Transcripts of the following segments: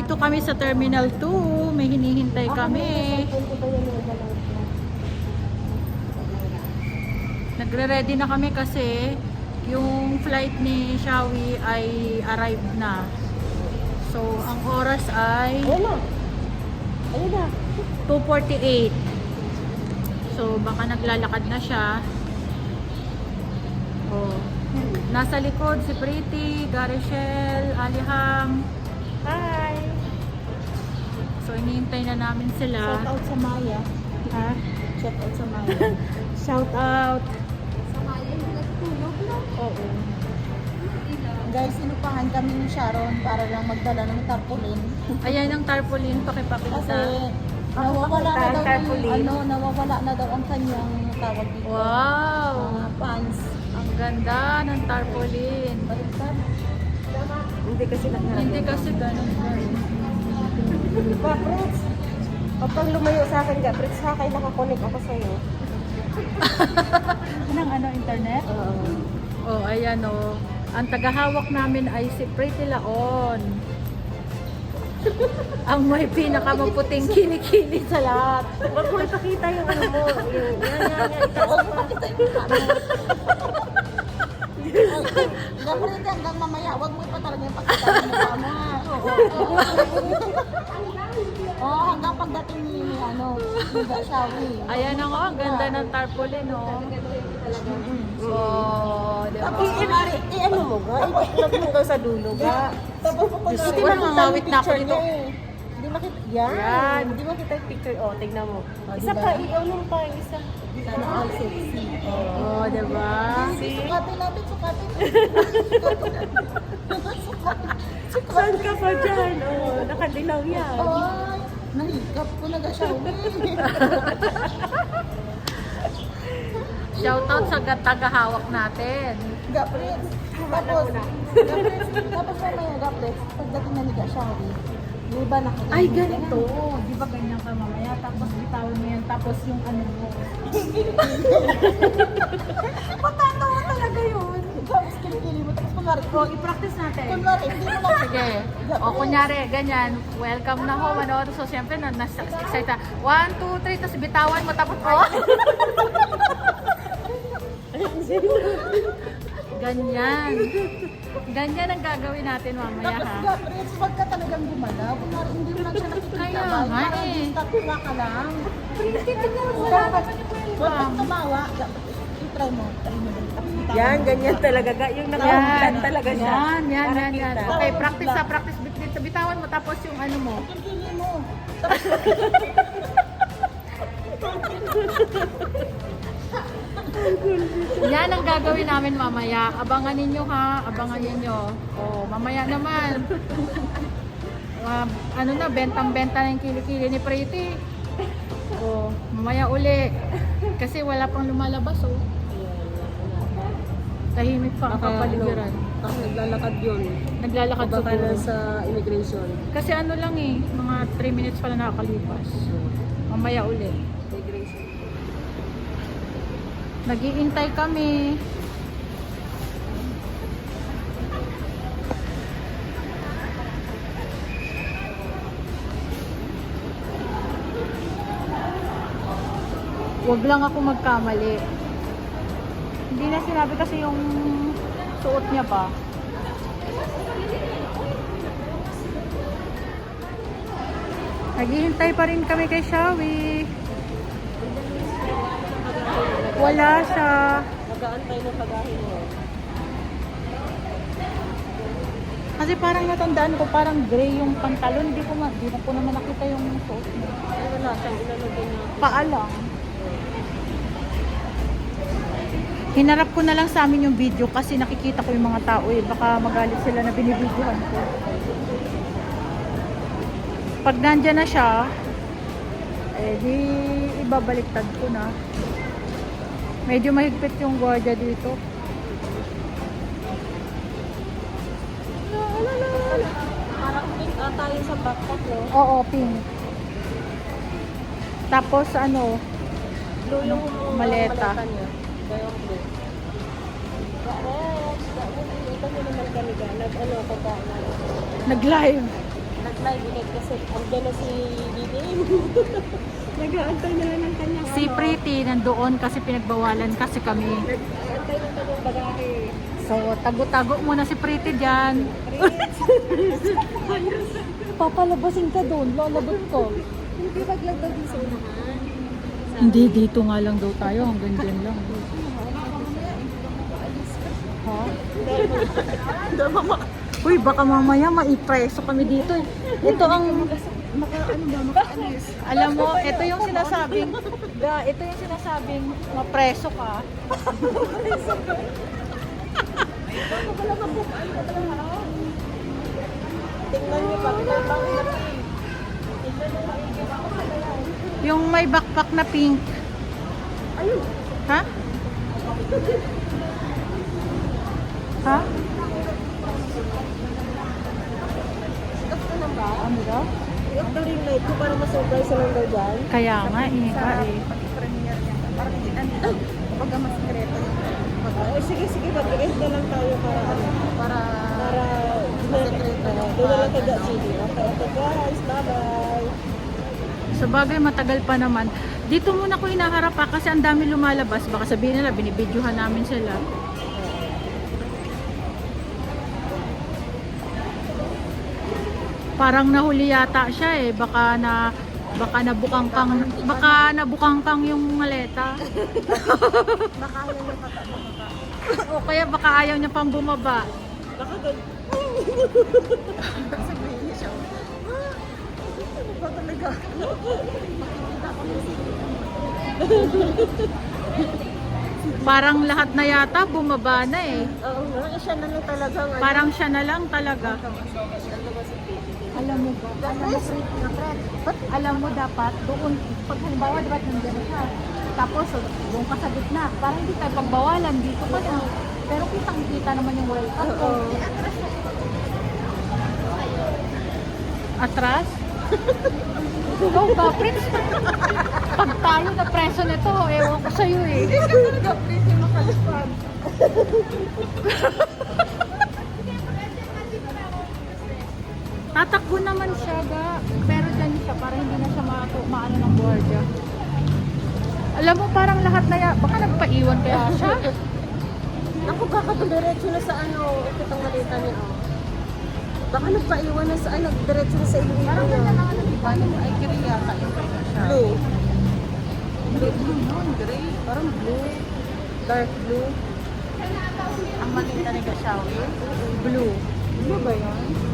Nandito kami sa Terminal 2. May hinihintay kami. Nagre-ready na kami kasi yung flight ni Shawi ay arrived na. So, ang oras ay Ayun na. 2:48. So, baka naglalakad na siya. Oh. Nasa likod si Pretty, Garishel, Aliham. Hi! So, inihintay na namin sila. Shout out sa Maya. Ha? Shout out sa Maya. Shout out! Sa Maya, hindi nagtulog lang. Oo. Guys, sinupahan kami ni Sharon para lang magdala ng tarpaulin. Ayan ang tarpaulin, Kasi pakipakita. nawawala na daw ang, tarpaulin. nawawala na daw ang kanyang tawag dito. Wow! Pants. Ang ganda ng tarpaulin. Baliktad. Hindi kasi nagharap. Hindi kasi ganun. Diba, Fritz? Kapag lumayo sa akin ka, Fritz, ha, kaya nakakonek ako sa'yo. Ng ano, internet? Oh, ayan oh. Ang tagahawak namin ay si Pretty Laon. Ang may pinakamaputing kilikili sa lahat. Huwag mo ipakita yung ano mo. Yung, yan, ikaw pa. Dapat hanggang mamaya, wag mo pa talaga yung pagkita ng mukha mo ha. Oo, hanggang pagdating ni ni Shawi. Ayan ako, ang ganda ng tarpaulin oh. So, di ba? Tapos I-ano mo ga? I-vlog mo ga sa dulo ga? Tapos po Diyos ko, nangangawit na ako dito. Hindi makita. Yan. Hindi makita yung picture. O, tignan mo. Isa diba? pa, i-ano pa yung isa. Sana all sexy. Oh, di ba? Sukatin natin, sukatin. Saan ka pa dyan? O, nakadilaw yan. Ay, nahikap ko na Shawi. Shoutout sa tagahawak natin. Gapres. Tapos mamaya Gapres, pagdating na ni Shawi, di ba nakagaling? Ay, ganito. Di ba ganyan ka mamaya? Tapos bitawan mo yan. Tapos yung ano mo. Patatawa talaga yun. Tapos kilikili mo, tapos kunwari, O, i-practice natin. hindi mo lang. Sige. O, kunyari, ganyan. Welcome na home. Ano? So, siyempre, nasa excited. 1, 2, 3. Tapos bitawan mo. Tapos, oh. Ganyan. Ganyan ang gagawin natin mamaya, Tapos ha? Gapres, wag ka talagang gumalaw. Kunwari, hindi mo lang siya nakikita. Kaya ba? nga Parang eh. stop ka lang. Tignan mo. Wala naman yung Huwag welcome. kang tumawa. Gapres, i-try mo. Try mo din. Tapos bitawan Yan, mo. ganyan talaga ga. Yung nakakulan talaga siya. Yan. Para kita. Okay, practice sa practice. Bitawan mo. Tapos yung ano mo. Kilikili mo. Yan ang gagawin namin mamaya. Abangan ninyo ha. Abangan ninyo. Oh, mamaya naman. Ano na, bentang-benta na yung kilikili ni Pretty. Oh, mamaya uli. Kasi wala pang lumalabas oh. Tahimik pa ang kapaligiran. Tapos naglalakad yun. Naglalakad Baka siguro. na sa immigration. Kasi ano lang eh, mga 3 minutes pala nakakalipas. Mamaya uli. Immigration. Nag-iintay kami. Wag lang ako magkamali. Hindi na sinabi kasi yung suot niya pa. Naghihintay pa rin kami kay Shawi. Wala siya. Nag-aantay ng pagahin mo. Kasi parang natandaan ko, parang gray yung pantalon. Di ko po naman nakita yung suot niya. Ay, wala siyang ilalagay na. Paa lang. Hinarap ko na lang sa amin yung video kasi nakikita ko yung mga tao eh. Baka magalit sila na binibidyohan ko. Pag nandyan na siya, eh di ibabaliktad ko na. Medyo mahigpit yung gwardiya dito. Parang pink ata yun sa backpack, no? Oo, pink. Tapos ano, Blue yung maleta. niya. Gayong blue. Garex, ito mo naman kami ka. Nag-ano ko ba? nag-live. mag-reply ulit kasi andyan na si Diding. Nag-aantay na lang ng kanyang Si Pretty nandoon kasi pinagbawalan kasi kami. Nag-aantay ng kanyang bagahe. So, tago-tago muna si Pretty dyan. Papalabasin ka doon, lalabot ko. Hindi maglag daw din sa unahan. Hindi, dito nga lang daw tayo, hanggang dyan lang. Ha? Uy, baka mamaya maipreso kami dito eh. Ito ang... Alam mo, ito yung sinasabing... ito yung sinasabing mapreso ka. Tingnan niyo pa, pinabang na pink. Yung may backpack na pink. Ayun. Ha? Ha? Sikat ka na ba? Ano daw? I-off the ring light ko para ma-surprise lang daw dyan. Kaya nga eh. Pati premiere niya. Parang hindi nandito. Kapag mas sekreto. Ay, sige, mag-i-end na lang tayo para Para sekreto. Doon na lang tayo CD. Okay, guys. Bye-bye. Sa bagay, matagal pa naman. Dito muna ko hinaharap pa kasi ang dami lumalabas. Baka sabihin nila, binibidyohan namin sila. Parang nahuli yata siya eh. Baka nabukang pang yung maleta. baka ayaw yung katabang ka. O kaya baka ayaw niya pang bumaba. Baka doon. Sabihin niya siya. Ano ba talaga? Makikita ko yung sige. Parang lahat na yata bumaba na eh. Oo nga, siya na lang talagang Parang siya na lang talaga. Alam mo ba? Alam mo dapat doon, pag halimbawa dapat nandiyan siya. Tapos doon ka sa gitna. Parang hindi tayo pagbawalan dito ka na. Pero kitang-kita naman yung welcome. Oo. Atras? Ikaw ba, Prince? Pag tayo na preso nito, ewan ko sa'yo eh. Hindi ka talaga pretty makalipad. Tatakbo naman siya ga. Pero dyan siya para hindi na siya maano ng gwardiya. Alam mo parang lahat na baka nagpaiwan kaya siya. Ako kakatudiretso na sa ano, itong malita niya. Oh. Baka nagpaiwan na sa ano, diretso na sa Iloilo. Parang ganda na ano, di ba? Yung ay gray yata yung siya. Blue. Hindi, blue yun, gray. Parang blue. Dark blue. Ang malita ni Gashawi. Blue. Blue ba yun?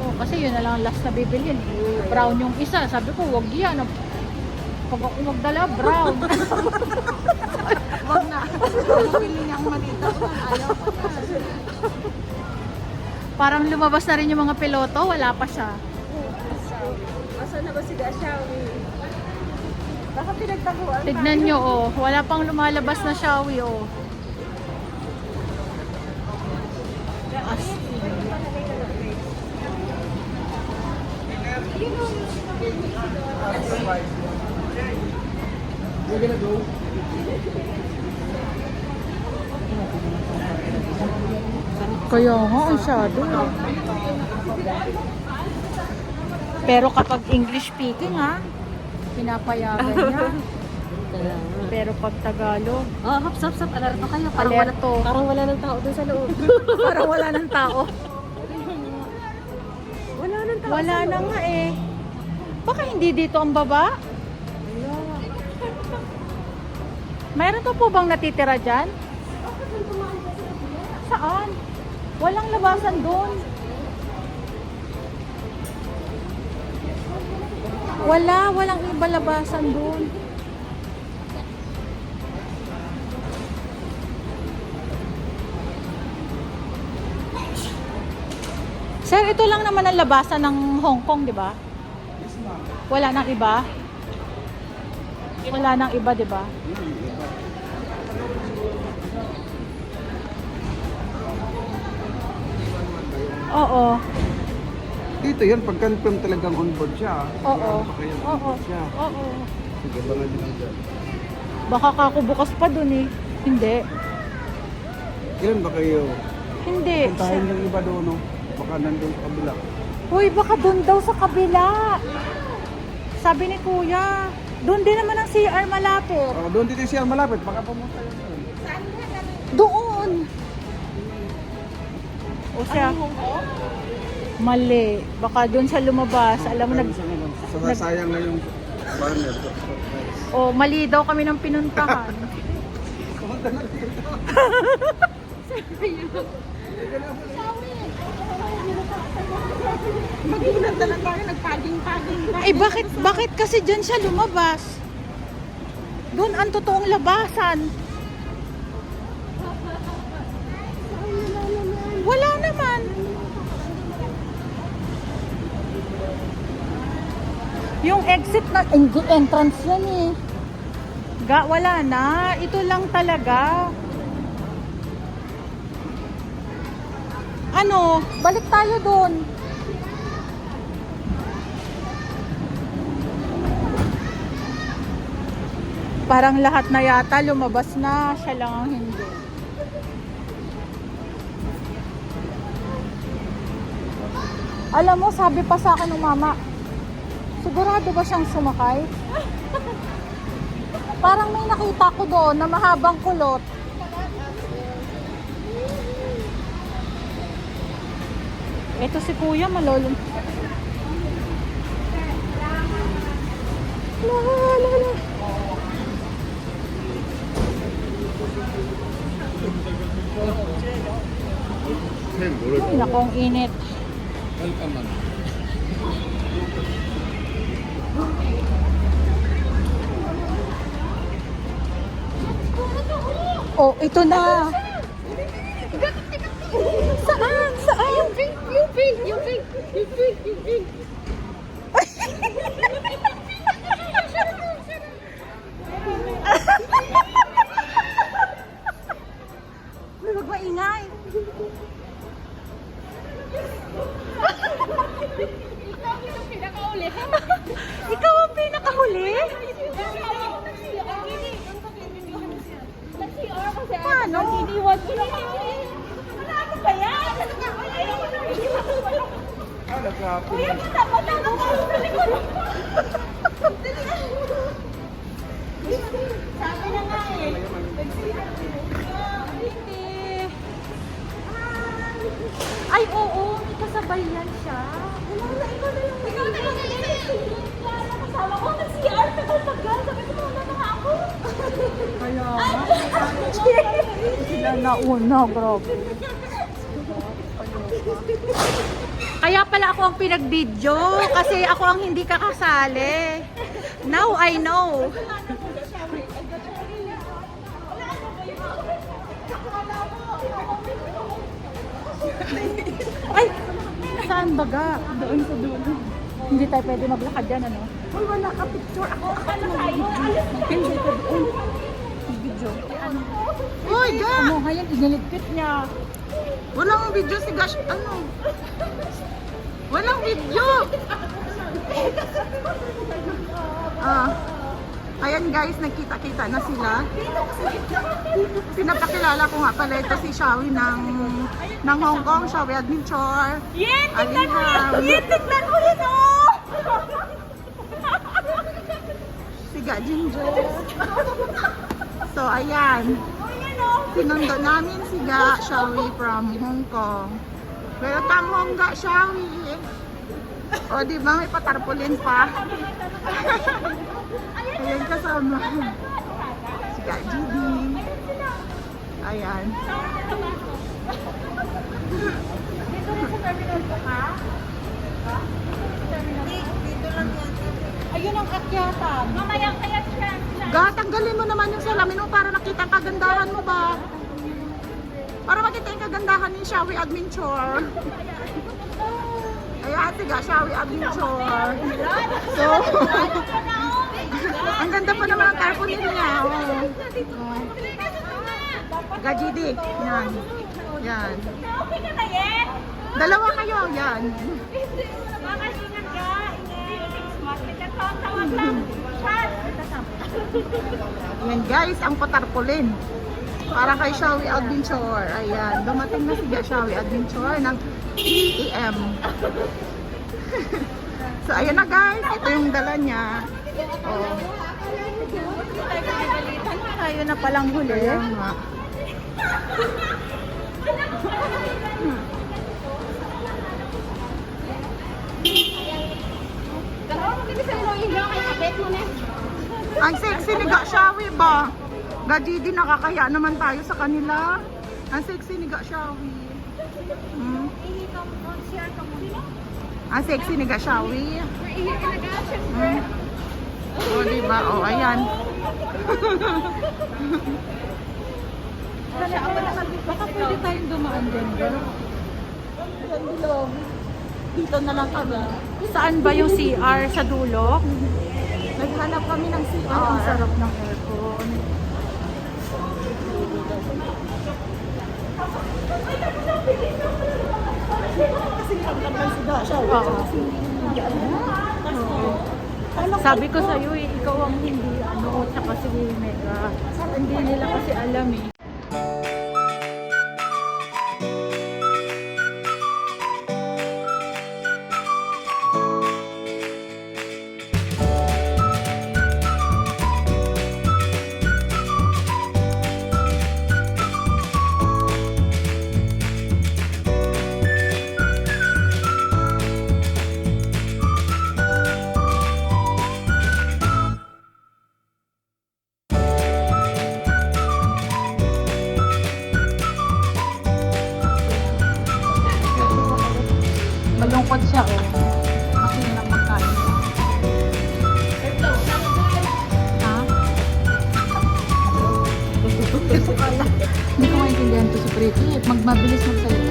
Oh, kasi yun na lang ang last na bibilhin. Brown yung isa. Sabi ko, wag yan. Pag ako magdala, brown. Wag na. Bumili niya ang malita ko. Ayaw ko na. Parang lumabas na rin yung mga piloto. Wala pa siya. Asan na ba si Gashawi? Baka pinagtaguan. Tignan nyo, oh. Wala pang lumalabas na Shawi, oh. Kaya nga, ang shadow. Pero kapag English speaking, ha, pinapayagan niya. Pero pag Tagalog, Oh, hap, alerto kayo. Alerto. Parang wala ng tao dun sa loob. parang wala ng tao. Wala ng tao. Wala na nga eh. Baka hindi dito ang baba? Mayroon pa po bang natitira dyan? Saan? Walang labasan doon. Walang iba labasan doon. Sir, ito lang naman ang labasan ng Hong Kong, di ba? Wala nang iba? Wala nang iba, di ba? Oo. Dito yan, pag-confirm talagang on-board siya. Oo. Baka yan Oo. on-board siya. Oo. Sige, bangan nyo lang dyan. Baka kako bukas pa dun eh. Hindi. Ilan ba kayo? Hindi. Puntahin yung iba doon, no? Baka nandun sa kabila. Uy, baka doon daw sa kabila. Sabi ni Kuya, doon din naman ang CR malapit. Oh, doon dito siya malapit. Baka pumunta yun doon. Doon. O siya, mali. Baka doon siya lumabas. Alam mo, Sayang na yung banner. o mali daw kami ng pinuntahan. Pumunta na dito. Mag-iinat na lang tayo, nagpaging-paging. Eh bakit kasi dyan siya lumabas? Doon ang totoong labasan. Wala naman. Yung exit na entrance yan eh. Wala na. Ito lang talaga. Ano? Balik tayo doon. Parang lahat na yata lumabas na, siya lang ang hindi. Alam mo, sabi pa sa akin ng mama, sigurado ba siyang sumakay? Parang may nakita ko doon na mahabang kulot. Ito si Kuya, malolong. La. Ay, naku, ang init. Oh, ito na. Saan? Saan? Yung pink. Huwag maingay. Ikaw ang pinakahuli? Paano? Ano ba yan? Kuya, matapos sa likod. Sabi na nga eh. Ay, oo. May kasabay yan siya. Wala na, ikaw na lang. Ikaw na lang. Kasama ko, nag-CR. Tagal-tagal. Sabi ko, muna na nga ako. Kaya sila nauna, bro. Kaya pala ako ang pinag-video kasi ako ang hindi kakasali. Now I know. Ay! Saan baga? Doon sa dulo. Hindi tayo pwede maglakad dyan, ano? Uy, wala ka picture. Ako mag-video. Hindi ka doon. Video. Ano? Uy, ga! Ano, hayan, iniligpit niya. Walang video si Gash. Ano? Walang video! Ayan guys, nagkita-kita na sila. Pinapakilala ko nga pala ito si Shawi ng Hong Kong, Shawi Adventure. Yen! Tignan mo yan! Yen! Tignan mo yan, oh! Si Gajinjo. So ayan. Sinundo namin si Ga Shawi from Hong Kong. Welcome Hong Ga Shawi. O di ba may patarpulin pa? Ayan kasama. Si Ga GD. Ayan. Dito rin sa terminal ko, ha? Dito lang yan. Ayun ang akyatan. Mamayang kaya siya. Ga, tanggalin mo naman yung salamin mo para makita ang kagandahan mo ba? Para makita yung kagandahan ni Shawi Adventure. Ayan, si Ga Shawi Adventure. So, ang ganda pa naman ang tarpaulin niya. Oh. Ga GD. Yan. Yan. Okay ka na, Yen? Dalawa kayo. Yan. Makasingat ka. Tawag lang. Chat. Yan guys, ang patarpulin. Para kay Shawi Adventure. Ayan, dumating na si Shawi Adventure ng 3 AM. So, ayan na guys. Ito yung dala niya. Oh. Tayo na palang huli. Kaya nga. Ang sexy ni Shawi ba? Gaji din nakakaya naman tayo sa kanila. Ang sexy ni Shawi. Hmm. Ang sexy ni Shawi. Hmm. O, diba? O, ayan. Baka pwede tayong dumaan din. Dito na lang kami. Saan ba yung CR? Sa dulo? Naghanap kami ng CR. Ang sarap ng aircon. Sabi ko sa'yo eh, ikaw ang hindi ano, tsaka si Mega. Hindi nila kasi alam eh. Malungkot siya oh. Kasi lang magkain. Ha? Hindi ko maintindihan to si Pretty. Magmabilis magsalita.